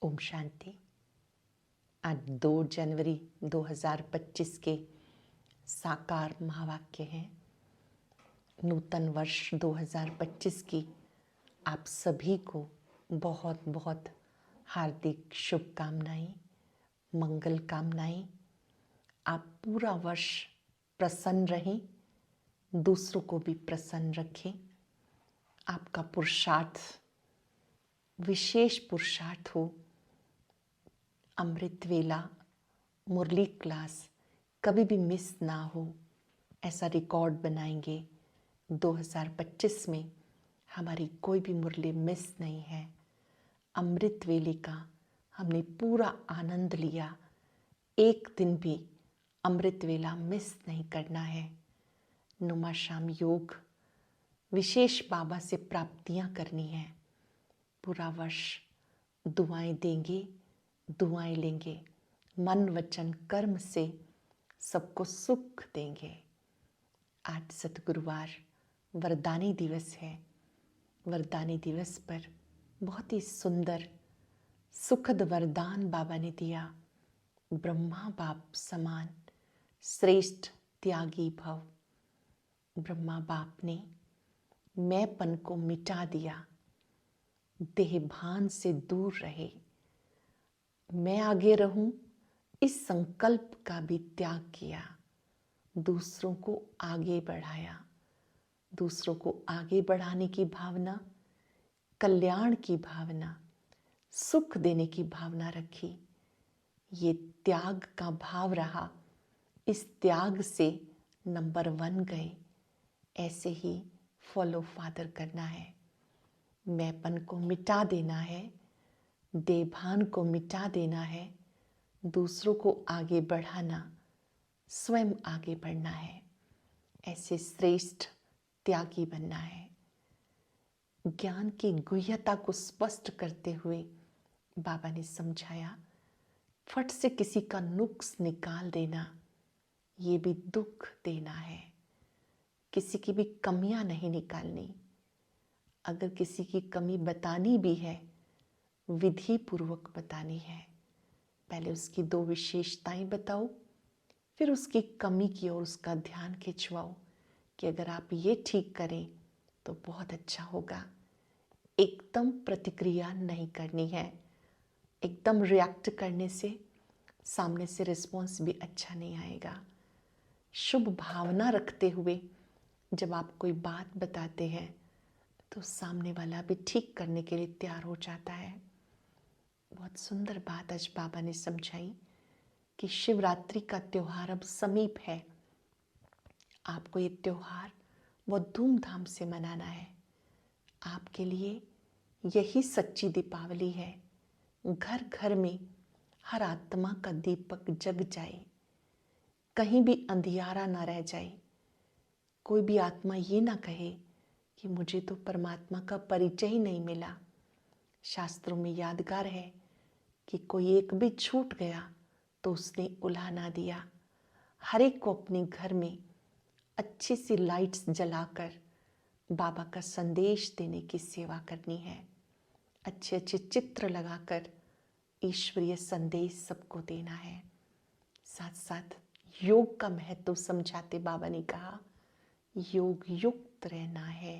ओम शांति। आज 2 जनवरी 2025 के साकार महावाक्य हैं। नूतन वर्ष 2025 की आप सभी को बहुत बहुत हार्दिक शुभकामनाएं, मंगल कामनाएं। आप पूरा वर्ष प्रसन्न रहें, दूसरों को भी प्रसन्न रखें। आपका पुरुषार्थ विशेष पुरुषार्थ हो। अमृत वेला मुरली क्लास कभी भी मिस ना हो, ऐसा रिकॉर्ड बनाएंगे। 2025 में हमारी कोई भी मुरली मिस नहीं है। अमृत वेले का हमने पूरा आनंद लिया। एक दिन भी अमृत वेला मिस नहीं करना है। नुमा शाम योग विशेष बाबा से प्राप्तियां करनी है। पूरा वर्ष दुआएं देंगे, दुआएं लेंगे, मन वचन कर्म से सबको सुख देंगे। आज सतगुरुवार वरदानी दिवस है। वरदानी दिवस पर बहुत ही सुंदर सुखद वरदान बाबा ने दिया। ब्रह्मा बाप समान श्रेष्ठ त्यागी भव। ब्रह्मा बाप ने मैंपन को मिटा दिया, देह भान से दूर रहे। मैं आगे रहूं इस संकल्प का भी त्याग किया। दूसरों को आगे बढ़ाया। दूसरों को आगे बढ़ाने की भावना, कल्याण की भावना, सुख देने की भावना रखी। ये त्याग का भाव रहा। इस त्याग से नंबर 1 गए। ऐसे ही फॉलो फादर करना है। मैंपन को मिटा देना है, देभान को मिटा देना है, दूसरों को आगे बढ़ाना, स्वयं आगे बढ़ना है। ऐसे श्रेष्ठ त्यागी बनना है। ज्ञान की गुह्यता को स्पष्ट करते हुए बाबा ने समझाया, फट से किसी का नुक्स निकाल देना ये भी दुख देना है। किसी की भी कमियां नहीं निकालनी। अगर किसी की कमी बतानी भी है, विधि पूर्वक बतानी है। पहले उसकी 2 विशेषताएं बताओ, फिर उसकी कमी की ओर उसका ध्यान खिंचवाओ कि अगर आप ये ठीक करें तो बहुत अच्छा होगा। एकदम प्रतिक्रिया नहीं करनी है। एकदम रिएक्ट करने से सामने से रिस्पॉन्स भी अच्छा नहीं आएगा। शुभ भावना रखते हुए जब आप कोई बात बताते हैं तो सामने वाला भी ठीक करने के लिए तैयार हो जाता है। बहुत सुंदर बात आज बाबा ने समझाई कि शिवरात्रि का त्योहार अब समीप है। आपको ये त्योहार बहुत धूमधाम से मनाना है। आपके लिए यही सच्ची दीपावली है। घर घर में हर आत्मा का दीपक जग जाए, कहीं भी अंधियारा ना रह जाए। कोई भी आत्मा ये ना कहे कि मुझे तो परमात्मा का परिचय ही नहीं मिला। शास्त्रों में यादगार है कि कोई एक भी छूट गया तो उसने उल्हा ना दिया। हर एक को अपने घर में अच्छी सी लाइट्स जलाकर बाबा का संदेश देने की सेवा करनी है। अच्छे अच्छे चित्र लगाकर ईश्वरीय संदेश सबको देना है। साथ साथ योग का महत्व समझाते बाबा ने कहा, योग युक्त रहना है।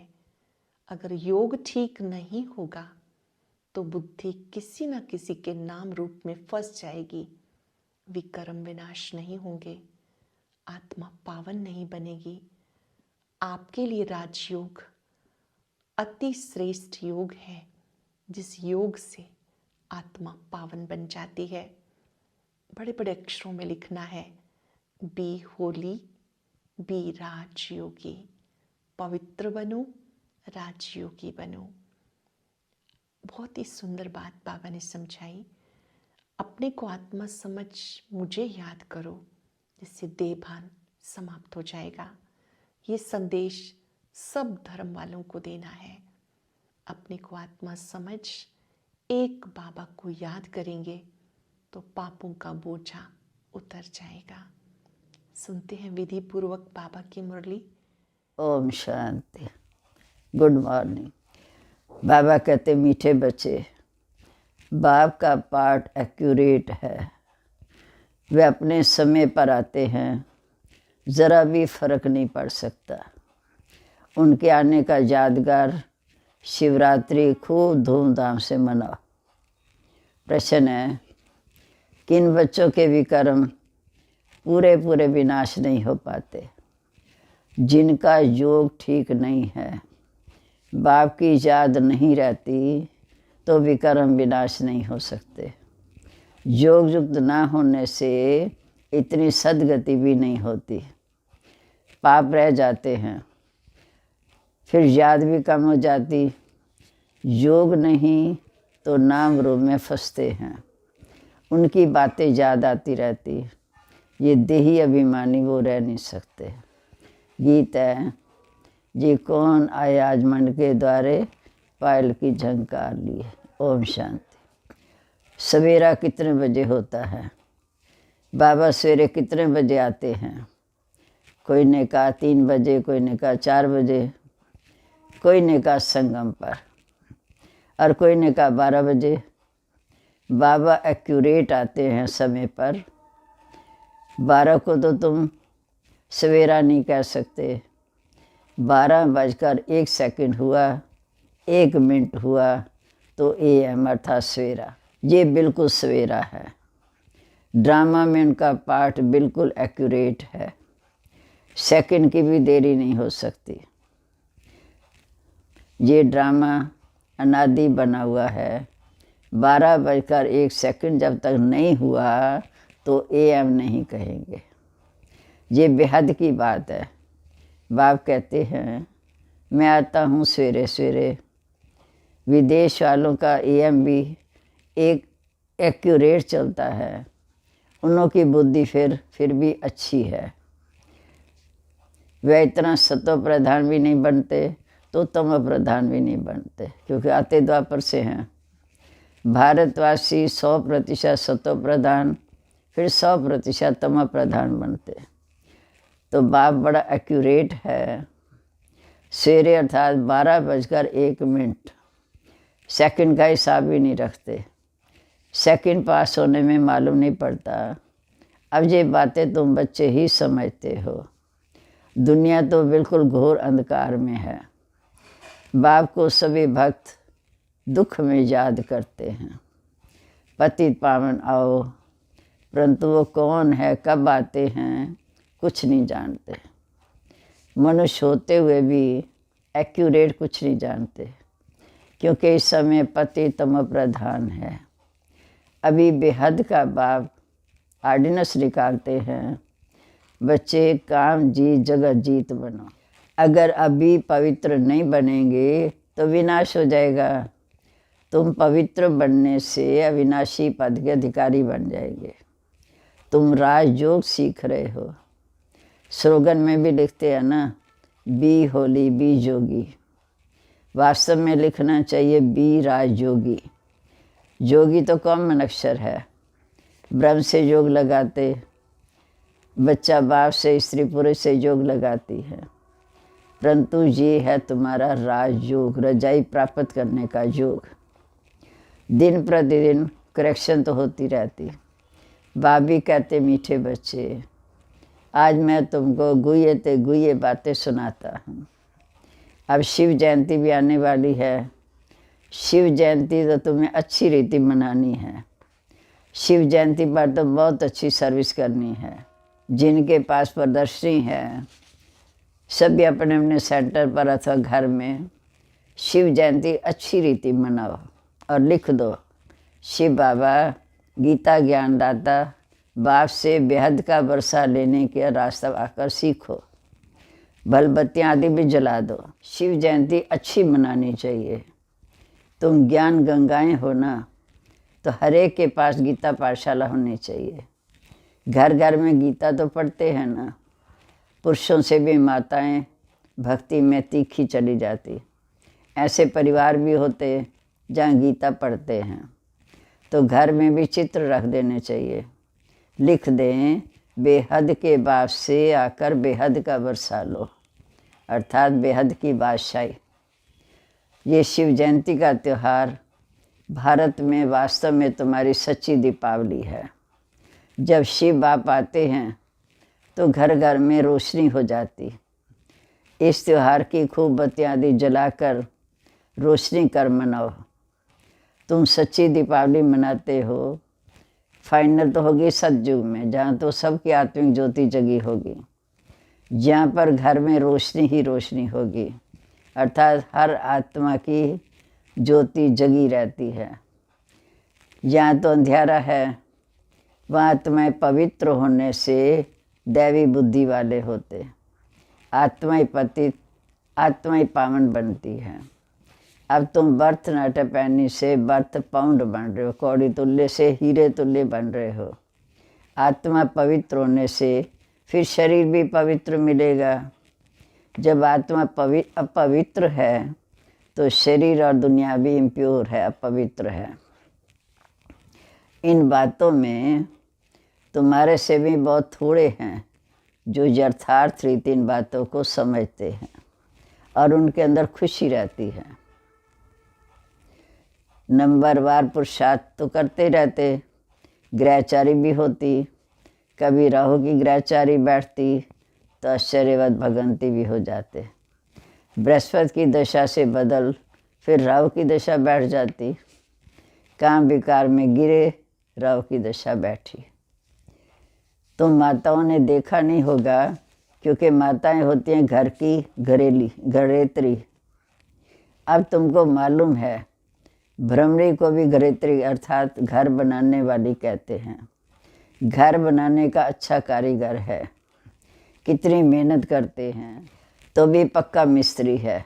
अगर योग ठीक नहीं होगा तो बुद्धि किसी न किसी के नाम रूप में फंस जाएगी। विकर्म विनाश नहीं होंगे, आत्मा पावन नहीं बनेगी। आपके लिए राजयोग अति श्रेष्ठ योग है, जिस योग से आत्मा पावन बन जाती है। बड़े बड़े अक्षरों में लिखना है, बी होली, बी राजयोगी। पवित्र बनो, राजयोगी बनो। बहुत ही सुंदर बात बाबा ने समझाई। अपने को आत्मा समझ मुझे याद करो, जिससे देहभान समाप्त हो जाएगा। ये संदेश सब धर्म वालों को देना है। अपने को आत्मा समझ एक बाबा को याद करेंगे तो पापों का बोझा उतर जाएगा। सुनते हैं विधि पूर्वक बाबा की मुरली। ओम शांति। Good morning. बाबा कहते मीठे बच्चे, बाप का पाठ एक्यूरेट है। वे अपने समय पर आते हैं, ज़रा भी फर्क नहीं पड़ सकता। उनके आने का यादगार शिवरात्रि खूब धूमधाम से मनाओ। प्रश्न है, किन बच्चों के विकर्म पूरे पूरे विनाश नहीं हो पाते? जिनका योग ठीक नहीं है, बाप की याद नहीं रहती, तो विकर्म विनाश नहीं हो सकते। योग युक्त ना होने से इतनी सदगति भी नहीं होती, पाप रह जाते हैं, फिर याद भी कम हो जाती। योग नहीं तो नाम रूप में फंसते हैं, उनकी बातें याद आती रहती। ये देही अभिमानी वो रह नहीं सकते। गीत है, जी कौन आए आज मन के द्वारे, पायल की झंकार लिए। ओम शांति। सवेरा कितने बजे होता है? बाबा सवेरे कितने बजे आते हैं? कोई ने कहा 3 बजे, कोई ने कहा 4 बजे, कोई ने कहा संगम पर, और कोई ने कहा 12 बजे। बाबा एक्यूरेट आते हैं समय पर। 12 को तो तुम सवेरा नहीं कह सकते। 12:01 हुआ, 1 मिनट हुआ तो AM अर्थात सवेरा। ये बिल्कुल सवेरा है। ड्रामा में उनका पाठ बिल्कुल एक्यूरेट है, सेकंड की भी देरी नहीं हो सकती। ये ड्रामा अनादि बना हुआ है। 12:01 जब तक नहीं हुआ तो AM नहीं कहेंगे। ये बेहद की बात है। बाप कहते हैं, मैं आता हूँ सवेरे सवेरे। विदेश वालों का AM भी एक एक्यूरेट चलता है, उनों की बुद्धि फिर भी अच्छी है। वे इतना सतो प्रधान भी नहीं बनते तो तम प्रधान भी नहीं बनते, क्योंकि आते द्वापर से हैं। भारतवासी 100% सतो प्रधान, फिर 100% तम प्रधान बनते। तो बाप बड़ा एक्यूरेट है। सवेरे अर्थात 12:01 सेकंड का हिसाब भी नहीं रखते। सेकंड पास होने में मालूम नहीं पड़ता। अब ये बातें तुम बच्चे ही समझते हो। दुनिया तो बिल्कुल घोर अंधकार में है। बाप को सभी भक्त दुख में याद करते हैं। पतित पावन आओ, परंतु वो कौन है, कब आते हैं, कुछ नहीं जानते। मनुष्य होते हुए भी एक्यूरेट कुछ नहीं जानते, क्योंकि इस समय पति तम प्रधान है। अभी बेहद का बाप आर्डिनेंस निकालते हैं, बच्चे काम जीत जगत जीत बनो। अगर अभी पवित्र नहीं बनेंगे तो विनाश हो जाएगा। तुम पवित्र बनने से अविनाशी पद के अधिकारी बन जाएंगे। तुम राजयोग सीख रहे हो। स्लोगन में भी लिखते हैं ना, बी होली बी जोगी। वास्तव में लिखना चाहिए बी राजयोगी। जोगी तो कॉमन अक्षर है। ब्रह्म से योग लगाते, बच्चा बाप से, स्त्री पुरुष से योग लगाती है, परंतु ये है तुम्हारा राजयोग, रजाई प्राप्त करने का योग। दिन प्रतिदिन करेक्शन तो होती रहती। बाप भी कहते, मीठे बच्चे, आज मैं तुमको गुये ते गुये बातें सुनाता हूँ। अब शिव जयंती भी आने वाली है। शिव जयंती तो तुम्हें अच्छी रीति मनानी है। शिव जयंती पर तो बहुत अच्छी सर्विस करनी है। जिनके पास प्रदर्शनी है, सभी अपने अपने सेंटर पर अथवा घर में शिव जयंती अच्छी रीति मनाओ और लिख दो, शिव बाबा गीता ज्ञान दाता, बाप से बेहद का वर्षा लेने के रास्ता आकर सीखो। बलबत्तियाँ आदि भी जला दो। शिव जयंती अच्छी मनानी चाहिए। तुम ज्ञान गंगाएं हो ना, तो हर एक के पास गीता पाठशाला होनी चाहिए। घर घर में गीता तो पढ़ते हैं ना। पुरुषों से भी माताएं भक्ति में तीखी चली जाती। ऐसे परिवार भी होते जहाँ गीता पढ़ते हैं, तो घर में भी चित्र रख देने चाहिए। लिख दें, बेहद के बाप से आकर बेहद का बरसा लो, अर्थात बेहद की बादशाही। ये शिव जयंती का त्यौहार भारत में वास्तव में तुम्हारी सच्ची दीपावली है। जब शिव बाप आते हैं तो घर घर में रोशनी हो जाती। इस त्यौहार की खूब बत्तियाँ आदि जलाकर रोशनी कर मनाओ। तुम सच्ची दीपावली मनाते हो। फाइनल तो होगी सतयुग में, जहाँ तो सबकी आत्मिक ज्योति जगी होगी, जहाँ पर घर में रोशनी ही रोशनी होगी, अर्थात हर आत्मा की ज्योति जगी रहती है। जहाँ तो अंधेरा है वहाँ आत्माएं पवित्र होने से दैवी बुद्धि वाले होते, आत्माएं पतित, आत्माएं पावन बनती हैं। अब तुम बर्थ नाटपैनी से बर्थ पाउंड बन रहे हो, कौड़ी तुल्य से हीरे तुल्य बन रहे हो। आत्मा पवित्र होने से फिर शरीर भी पवित्र मिलेगा। जब आत्मा अपवित्र है तो शरीर और दुनिया भी इम्प्योर है, अपवित्र है। इन बातों में तुम्हारे से भी बहुत थोड़े हैं जो यथार्थ रीति इन बातों को समझते हैं और उनके अंदर खुशी रहती है। नंबरवार पुरुषार्थ तो करते रहते, ग्रहचारी भी होती। कभी राहु की ग्रहचारी बैठती तो आश्चर्यवत भगंती भी हो जाते। बृहस्पति की दशा से बदल फिर राहु की दशा बैठ जाती। काम विकार में गिरे, राहु की दशा बैठी। तुम माताओं ने देखा नहीं होगा, क्योंकि माताएं होती हैं घर की घरेत्री। अब तुमको मालूम है, भ्रमरी को भी घरेत्री अर्थात घर बनाने वाली कहते हैं। घर बनाने का अच्छा कारीगर है, कितनी मेहनत करते हैं, तो भी पक्का मिस्त्री है।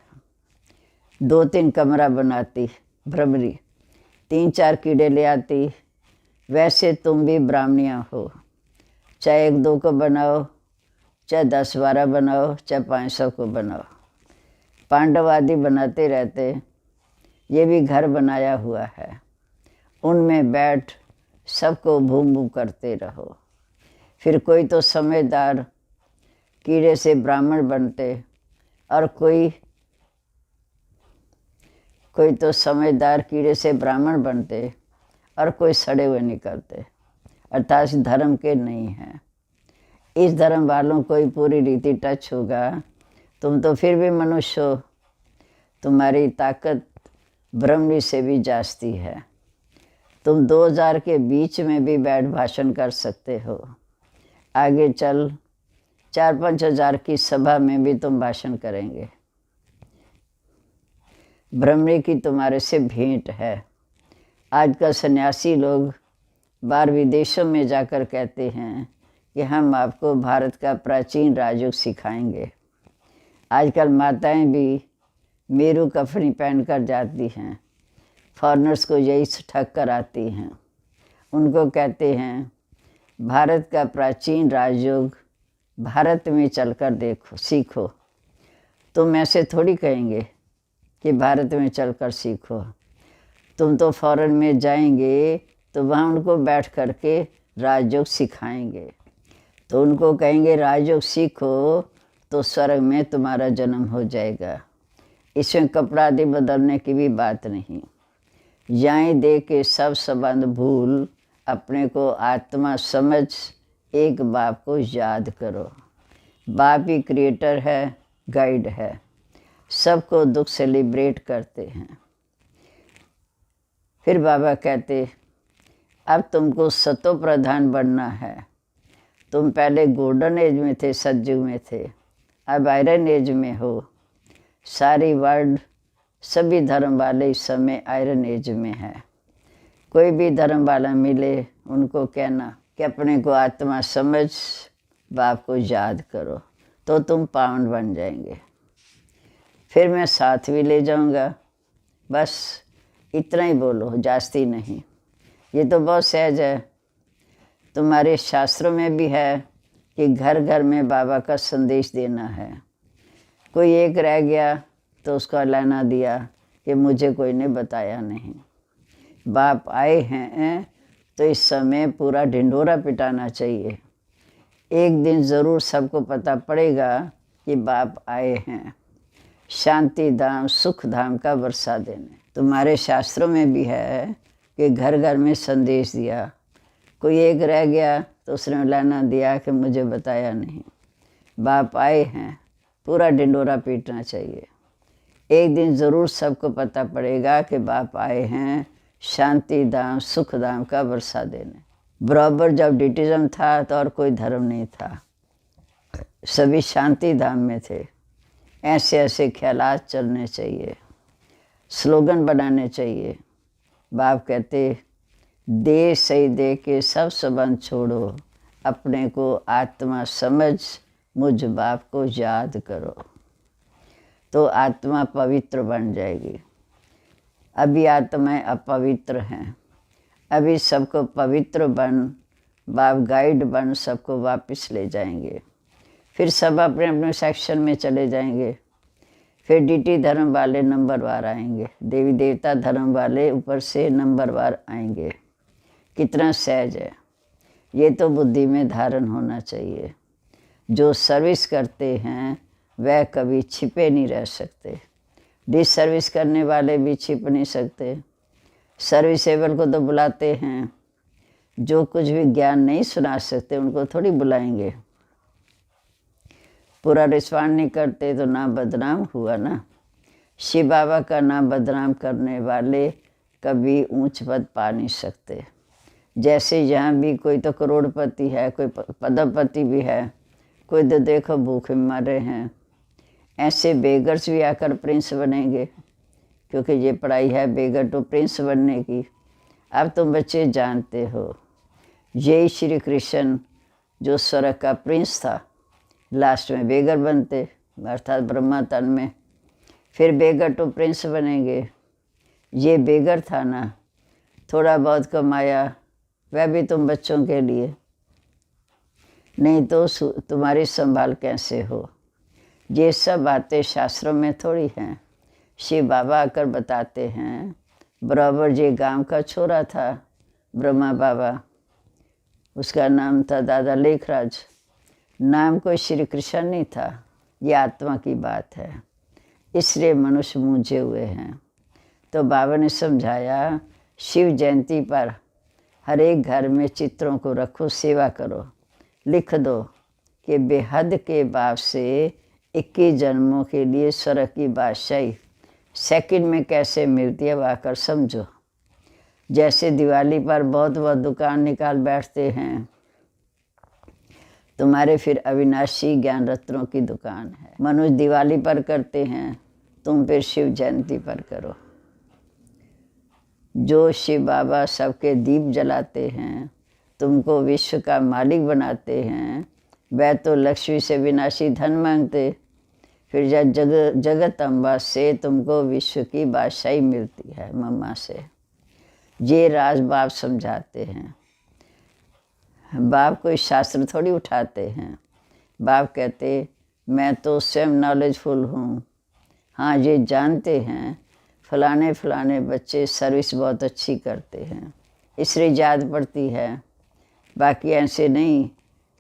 2-3 कमरा बनाती भ्रमरी, 3-4 कीड़े ले आती। वैसे तुम भी ब्राह्मणियाँ हो, चाहे 1-2 को बनाओ, चाहे 10-12 बनाओ, चाहे 500 को बनाओ। पांडव आदि बनाते रहते, ये भी घर बनाया हुआ है। उनमें बैठ सबको भूम भूम करते रहो। फिर कोई तो समझदार कीड़े से ब्राह्मण बनते और कोई तो समझदार कीड़े से ब्राह्मण बनते और कोई सड़े हुए निकलते, अर्थात धर्म के नहीं हैं। इस धर्म वालों को ही पूरी रीति टच होगा। तुम तो फिर भी मनुष्य हो, तुम्हारी ताकत ब्रह्मी से भी जास्ती है। तुम 2000 के बीच में भी बैठ भाषण कर सकते हो। आगे चल 4-5 हज़ार की सभा में भी तुम भाषण करेंगे। ब्रह्मी की तुम्हारे से भेंट है। आजकल सन्यासी लोग बाहर विदेशों में जाकर कहते हैं कि हम आपको भारत का प्राचीन राजयोग सिखाएंगे। आजकल माताएं भी मेरू कफनी पहन कर जाती हैं, फॉरेनर्स को यही ठग कर आती हैं। उनको कहते हैं भारत का प्राचीन राजयोग भारत में चलकर देखो, सीखो। तुम ऐसे थोड़ी कहेंगे कि भारत में चलकर सीखो। तुम तो फॉरेन में जाएंगे तो वहाँ उनको बैठ कर के राजयोग सिखाएंगे। तो उनको कहेंगे राजयोग सीखो तो स्वर्ग में तुम्हारा जन्म हो जाएगा। इसमें कपड़ा आदि बदलने की भी बात नहीं। यहाँ दे के सब संबंध भूल अपने को आत्मा समझ एक बाप को याद करो। बाप ही क्रिएटर है, गाइड है, सबको दुख से लिबरेट करते हैं। फिर बाबा कहते अब तुमको सतो प्रधान बनना है। तुम पहले गोल्डन एज में थे, सतयुग में थे, अब आयरन एज में हो। सारी वर्ल्ड सभी धर्म वाले इस समय आयरन एज में है। कोई भी धर्म वाला मिले उनको कहना कि अपने को आत्मा समझ बाप को याद करो, तो तुम पावन बन जाएंगे। फिर मैं साथ भी ले जाऊंगा। बस इतना ही बोलो, जास्ती नहीं। ये तो बहुत सहज है। तुम्हारे शास्त्रों में भी है कि घर घर में बाबा का संदेश देना है। कोई एक रह गया तो उसका लाना दिया कि मुझे कोई ने बताया नहीं। बाप आए हैं तो इस समय पूरा ढिंढोरा पिटाना चाहिए। एक दिन ज़रूर सबको पता पड़ेगा कि बाप आए हैं शांति धाम सुख धाम का वर्षा देने। तुम्हारे शास्त्रों में भी है कि घर घर में संदेश दिया, कोई एक रह गया तो उसने लाना दिया कि मुझे बताया नहीं। बाप आए हैं, पूरा ढिंडोरा पीटना चाहिए। एक दिन ज़रूर सबको पता पड़ेगा कि बाप आए हैं शांति धाम सुख धाम का वर्षा देने। बराबर जब डिटिज़म था तो और कोई धर्म नहीं था, सभी शांति धाम में थे। ऐसे ऐसे ख्यालात चलने चाहिए, स्लोगन बनाने चाहिए। बाप कहते दे सही दे के सब संबंध छोड़ो, अपने को आत्मा समझ मुझ बाप को याद करो, तो आत्मा पवित्र बन जाएगी। अभी आत्माएं अपवित्र हैं, अभी सबको पवित्र बन, बाप गाइड बन सबको वापस ले जाएंगे। फिर सब अपने अपने सेक्शन में चले जाएंगे। फिर डीटी धर्म वाले नंबरवार आएंगे, देवी देवता धर्म वाले ऊपर से नंबरवार आएंगे। कितना सहज है, ये तो बुद्धि में धारण होना चाहिए। जो सर्विस करते हैं वह कभी छिपे नहीं रह सकते। डिस सर्विस करने वाले भी छिप नहीं सकते। सर्विसेबल को तो बुलाते हैं, जो कुछ भी ज्ञान नहीं सुना सकते उनको थोड़ी बुलाएंगे। पूरा रिस्पॉन्ड नहीं करते तो नाम बदनाम हुआ ना। शिव बाबा का नाम बदनाम करने वाले कभी ऊंच पद पा नहीं सकते। जैसे यहाँ भी कोई तो करोड़पति है, कोई पदपति भी है, कोई तो देखो भूखे मरे हैं। ऐसे बेगर्स भी आकर प्रिंस बनेंगे, क्योंकि ये पढ़ाई है बेगर टू प्रिंस बनने की। अब तुम बच्चे जानते हो, यही श्री कृष्ण जो स्वर्ग का प्रिंस था लास्ट में बेगर बनते, अर्थात ब्रह्मा तन में। फिर बेगर टू प्रिंस बनेंगे। ये बेगर था ना, थोड़ा बहुत कमाया, वह भी तुम बच्चों के लिए, नहीं तो तुम्हारी संभाल कैसे हो। ये सब बातें शास्त्रों में थोड़ी हैं। शिव बाबा आकर बताते हैं। बराबर ये गांव का छोरा था ब्रह्मा बाबा, उसका नाम था दादा लेखराज। नाम कोई श्री कृष्ण नहीं था, ये आत्मा की बात है, इसलिए मनुष्य मूंझे हुए हैं। तो बाबा ने समझाया, शिव जयंती पर हर एक घर में चित्रों को रखो, सेवा करो, लिख दो कि बेहद के बाप से 21 जन्मों के लिए स्वर्ग की बादशाही सेकंड में कैसे मिलती है, आकर समझो। जैसे दिवाली पर बहुत बहुत दुकान निकाल बैठते हैं, तुम्हारे फिर अविनाशी ज्ञान रत्नों की दुकान है। मनुष्य दिवाली पर करते हैं, तुम फिर शिव जयंती पर करो। जो शिव बाबा सबके दीप जलाते हैं, तुमको विश्व का मालिक बनाते हैं, वह तो लक्ष्मी से विनाशी धन मांगते। फिर जब जगत अम्बा से तुमको विश्व की बादशाही मिलती है, मम्मा से। ये राज बाप समझाते हैं। बाप कोई शास्त्र थोड़ी उठाते हैं। बाप कहते मैं तो स्वयं नॉलेजफुल हूँ। हाँ, ये जानते हैं फलाने फलाने बच्चे सर्विस बहुत अच्छी करते हैं, इसलिए याद पड़ती है। बाकी ऐसे नहीं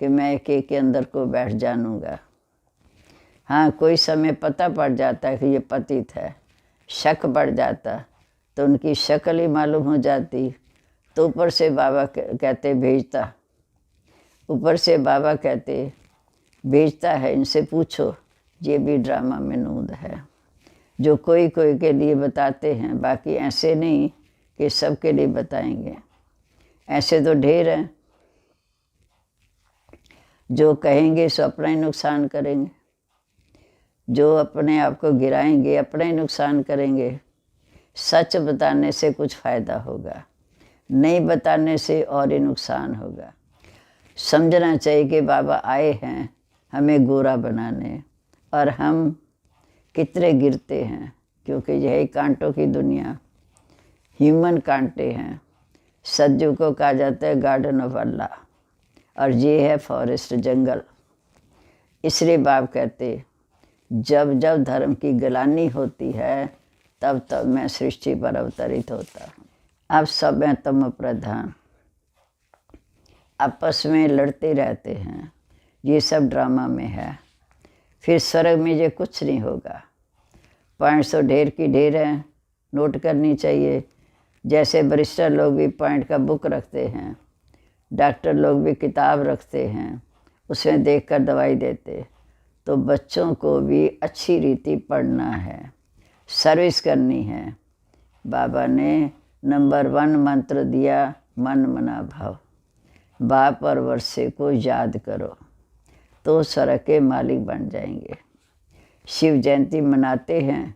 कि मैं एक के अंदर को बैठ जानूँगा। हाँ, कोई समय पता पड़ जाता है कि ये पतित है, शक पड़ जाता तो उनकी शक्ल ही मालूम हो जाती। तो ऊपर से बाबा कहते भेजता, ऊपर से बाबा कहते भेजता है, इनसे पूछो। ये भी ड्रामा में नूद है, जो कोई कोई के लिए बताते हैं, बाकी ऐसे नहीं कि सबके लिए बताएंगे। ऐसे तो ढेर हैं जो कहेंगे सो अपना ही नुकसान करेंगे, जो अपने आप को गिराएंगे अपना ही नुकसान करेंगे। सच बताने से कुछ फ़ायदा होगा, नहीं बताने से और ही नुकसान होगा। समझना चाहिए कि बाबा आए हैं हमें गोरा बनाने, और हम कितने गिरते हैं, क्योंकि यही कांटों की दुनिया, ह्यूमन कांटे हैं। सज्जू को कहा जाता है गार्डन ऑफ अल्लाह, और ये है फॉरेस्ट, जंगल। इसलिए बाप कहते जब जब धर्म की गलानी होती है तब तब मैं सृष्टि पर अवतरित होता हूँ। अब सब हैं तम प्रधान, आपस में लड़ते रहते हैं, ये सब ड्रामा में है। फिर स्वर्ग में ये कुछ नहीं होगा। 500 ढेर की ढेर हैं, नोट करनी चाहिए। जैसे बरिस्टर लोग भी पॉइंट का बुक रखते हैं, डॉक्टर लोग भी किताब रखते हैं, उसमें देखकर दवाई देते, तो बच्चों को भी अच्छी रीति पढ़ना है, सर्विस करनी है। बाबा ने नंबर 1 मंत्र दिया, मन मना भाव। बाप और वर्षे को याद करो तो स्वर्ग के मालिक बन जाएंगे। शिव जयंती मनाते हैं,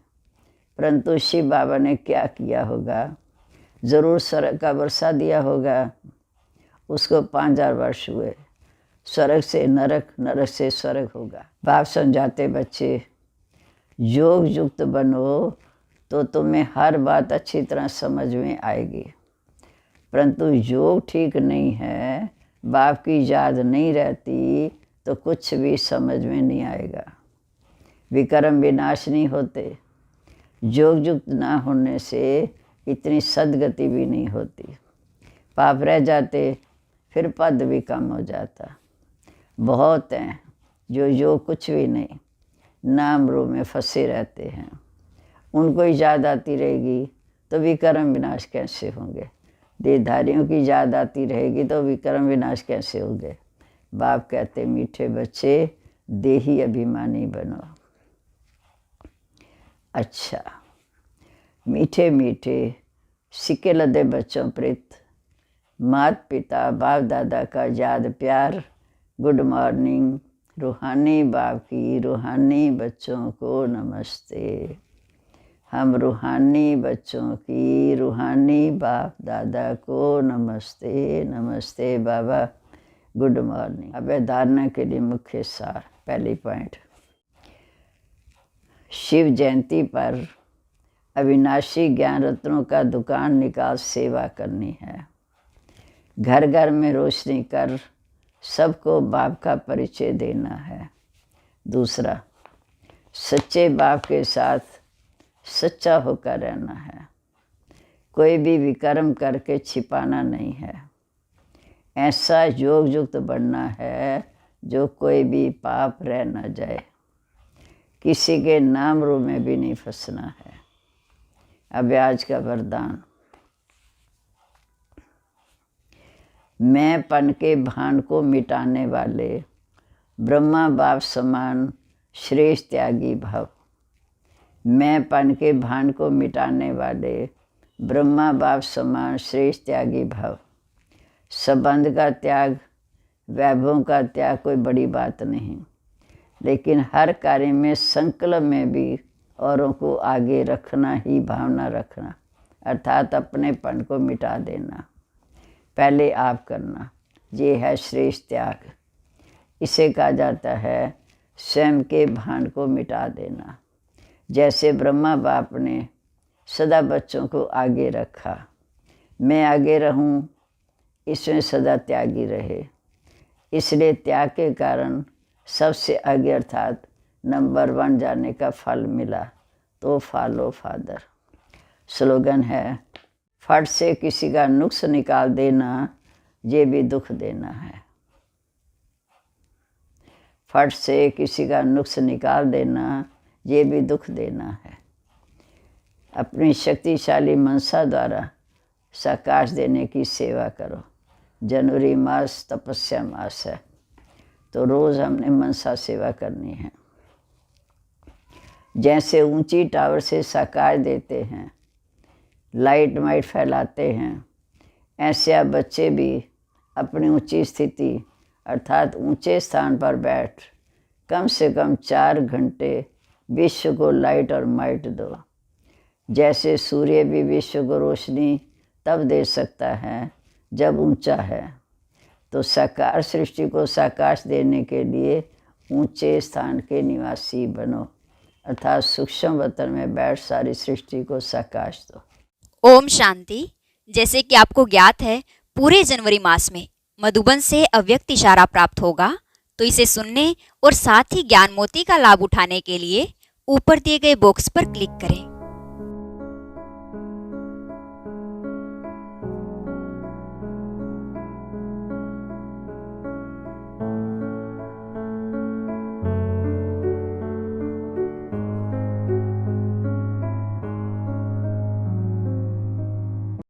परंतु शिव बाबा ने क्या किया होगा? ज़रूर स्वर्ग का वर्षा दिया होगा। उसको 5000 वर्ष हुए। स्वर्ग से नरक, नरक से स्वर्ग होगा। बाप समझाते, बच्चे योग युक्त बनो तो तुम्हें हर बात अच्छी तरह समझ में आएगी, परंतु योग ठीक नहीं है, बाप की याद नहीं रहती तो कुछ भी समझ में नहीं आएगा। विक्रम विनाश नहीं होते। योग युक्त ना होने से इतनी सदगति भी नहीं होती। पाप रह जाते, फिर पद भी कम हो जाता। बहुत हैं जो योग कुछ भी नहीं, नाम रूप में फंसे रहते हैं। उनको ही याद आती रहेगी तो विक्रम विनाश कैसे होंगे? देहधारियों की याद आती रहेगी तो विक्रम विनाश कैसे होंगे? बाप कहते, मीठे बच्चे देही अभिमानी बनो। अच्छा, मीठे मीठे सिक्के लदे बच्चों प्रीत, माता पिता बाप दादा का याद प्यार, गुड मॉर्निंग। रूहानी बाप की रूहानी बच्चों को नमस्ते। हम रूहानी बच्चों की रूहानी बाप दादा को नमस्ते। नमस्ते बाबा, गुड मॉर्निंग। अब धारणा के लिए मुख्य सार। पहली पॉइंट, शिव जयंती पर अविनाशी ज्ञान रत्नों का दुकान निकाल सेवा करनी है। घर घर में रोशनी कर सबको बाप का परिचय देना है। दूसरा, सच्चे बाप के साथ सच्चा होकर रहना है। कोई भी विकर्म करके छिपाना नहीं है। ऐसा योग युक्त बनना है जो कोई भी पाप रह न जाए। किसी के नाम रूप में भी नहीं फंसना है। अब आज का वरदान, मैं पन के भान को मिटाने वाले ब्रह्मा बाप समान श्रेष्ठ त्यागी भव। मैं पन के भान को मिटाने वाले ब्रह्मा बाप समान श्रेष्ठ त्यागी भव। संबंध का त्याग, वैभवों का त्याग कोई बड़ी बात नहीं, लेकिन हर कार्य में संकल्प में भी औरों को आगे रखना ही भावना रखना, अर्थात अपनेपन को मिटा देना। पहले आप करना, ये है श्रेष्ठ त्याग। इसे कहा जाता है स्वयं के भान को मिटा देना। जैसे ब्रह्मा बाप ने सदा बच्चों को आगे रखा, मैं आगे रहूं, इसमें सदा त्यागी रहे। इसलिए त्याग के कारण सबसे आगे अर्थात नंबर 1 जाने का फल मिला। तो फॉलो फादर। स्लोगन है, फट से किसी का नुक्स निकाल देना ये भी दुख देना है। फट से किसी का नुक्स निकाल देना ये भी दुख देना है। अपनी शक्तिशाली मनसा द्वारा साकाश देने की सेवा करो। जनवरी मास तपस्या मास है, तो रोज़ हमने मनसा सेवा करनी है। जैसे ऊंची टावर से साकाश देते हैं, लाइट माइट फैलाते हैं, ऐसे आप बच्चे भी अपनी ऊंची स्थिति अर्थात ऊंचे स्थान पर बैठ कम से कम 4 घंटे विश्व को लाइट और माइट दो। जैसे सूर्य भी विश्व को रोशनी तब दे सकता है जब ऊंचा है, तो साकार सृष्टि को साकाश देने के लिए ऊंचे स्थान के निवासी बनो, अर्थात सूक्ष्म वतन में बैठ सारी सृष्टि को साकाश दो। ओम शांति। जैसे कि आपको ज्ञात है, पूरे जनवरी मास में मधुबन से अव्यक्त इशारा प्राप्त होगा, तो इसे सुनने और साथ ही ज्ञान मोती का लाभ उठाने के लिए ऊपर दिए गए बॉक्स पर क्लिक करें।